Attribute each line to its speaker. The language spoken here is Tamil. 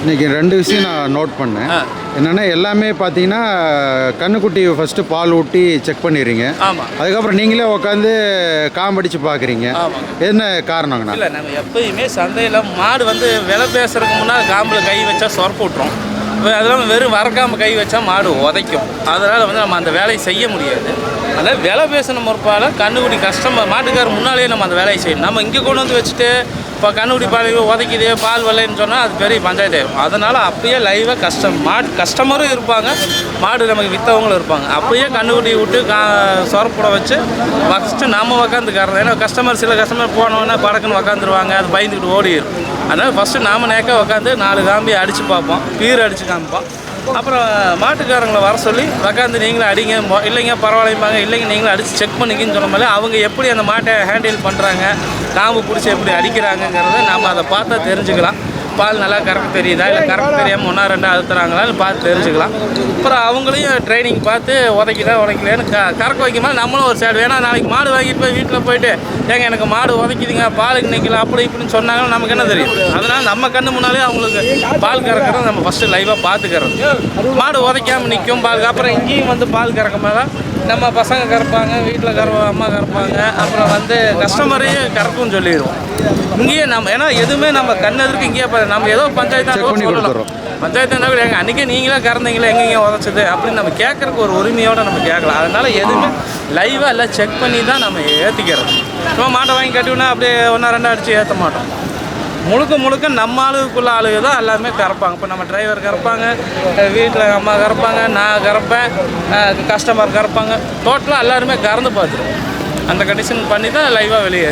Speaker 1: இன்றைக்கி 2 விஷயம் நான் நோட் பண்ணேன். என்னென்னா எல்லாமே பார்த்தீங்கன்னா கன்றுக்குட்டி ஃபஸ்ட்டு பால் ஊட்டி செக் பண்ணிடுறீங்க.
Speaker 2: ஆமாம்.
Speaker 1: அதுக்கப்புறம் நீங்களே உட்காந்து காம்படிச்சு பார்க்குறீங்க. என்ன காரணங்கண்ணா?
Speaker 2: இல்லை, நம்ம எப்பயுமே சந்தையில் மாடு வந்து விலை பேசுறதுக்கு முன்னால் காம்பில் கை வச்சா சொரப்பு விட்ரும். அதெல்லாம் வெறும் வரக்காமல் கை வச்சா மாடு உதைக்கும். அதனால் வந்து நம்ம அந்த வேலையை செய்ய முடியாது. அதனால் விலை பேசின முற்பால் கன்றுக்குட்டி கஸ்டமர் மாட்டுக்காரர் முன்னாலே நம்ம அந்த வேலையை செய்யணும். நம்ம இங்கே கொண்டு வந்து வச்சுட்டு இப்போ கன்றுக்குட்டி பால் உதைக்குது பால் வரலைன்னு சொன்னால் அது பெரிய பஞ்சாயத்து ஆகும். அதனால் அப்படியே லைவாக மாடு கஸ்டமரும் இருப்பாங்க, மாடு நமக்கு விற்றவங்களும் இருப்பாங்க. அப்படியே கன்றுக்குட்டி விட்டு சொரப்புட வச்சு ஃபஸ்ட்டு நம்ம உக்காந்துக்கறது. ஏன்னா சில கஸ்டமர் போனோன்னே படக்குன்னு உக்காந்துருவாங்க, அது பயந்துக்கிட்டு ஓடிடும். அதனால் ஃபஸ்ட்டு நாம் நேக்காக உட்காந்து 4 காம்பி அடித்து பார்ப்போம், பீர் அடித்து காமிப்போம். அப்புறம் மாட்டுக்காரங்களை வர சொல்லி உக்காந்து நீங்களும் அடிங்க, இல்லைங்க பரவாயில்லைப்பாங்க, இல்லைங்க நீங்களும் அடித்து செக் பண்ணிக்கின்னு சொன்ன மாதிரி அவங்க எப்படி அந்த மாட்டை ஹேண்டில் பண்ணுறாங்க, காம்பு பிடிச்சி எப்படி அடிக்கிறாங்கங்கிறத நாம் அதை பார்த்தா தெரிஞ்சுக்கலாம். பால் நல்லா கறக்க தெரியுதா, இல்லை கறக்க தெரியாமல் 1-2 அழுத்துறாங்களான்னு பார்த்து தெரிஞ்சுக்கலாம். அப்புறம் அவங்களையும் ட்ரைனிங் பார்த்து உதைக்கலைன்னு கறக்க வைக்கும்போது நம்மளும் ஒரு சைடு. ஏன்னா நாளைக்கு மாடு வாங்கிட்டு போய் வீட்டில் போயிட்டு ஏங்க எனக்கு மாடு உதைக்குதுங்க பாலுக்கு நிற்கல அப்படி இப்படின்னு சொன்னாங்கன்னா நமக்கு என்ன தெரியும்? அதனால் நம்ம கண்ணு முன்னாலே அவங்களுக்கு பால் கறக்கிறது நம்ம ஃபஸ்ட்டு லைவாக பார்த்துக்கிறது. மாடு உதைக்காமல் நிற்கும் பால். அப்புறம் இங்கேயும் வந்து பால் கறக்கும் போது நம்ம பசங்க கறப்பாங்க, வீட்டில் அம்மா கறப்பாங்க, அப்புறம் வந்து கஸ்டமரையும் கறக்கும்னு சொல்லிடுவோம். இங்கேயே நம்ம ஏன்னா எதுவுமே நம்ம கண்ணெதிர்க்கு இங்கேயே நம்ம ஏதோ பஞ்சாயத்து சொல்லலாம். பஞ்சாயத்து இருந்தால் கூட எங்கள் அன்றைக்கே நீங்களே கறந்தீங்களே எங்கெங்கே உதச்சது அப்படின்னு நம்ம கேட்குறக்கு ஒரு உரிமையோடு நம்ம கேட்கலாம். அதனால் எதுவுமே லைவாக எல்லாம் செக் பண்ணி தான் நம்ம ஏற்றிக்கிறது. சும்மா மாட்டை வாங்கி கட்டிவினா அப்படியே 1-2 அடித்து ஏற்ற மாட்டோம். முழுக்க நம்ம ஆளுக்குள்ள ஆளுக தான் எல்லாருமே கறப்பாங்க. இப்போ நம்ம டிரைவர் கறப்பாங்க, வீட்டில் அம்மா கறப்பாங்க, நான் கறப்பேன், கஸ்டமர் கறப்பாங்க. டோட்டலாக எல்லாருமே கறந்து பார்த்துருவோம். அந்த கண்டிஷன் பண்ணி தான் லைவாக வெளியே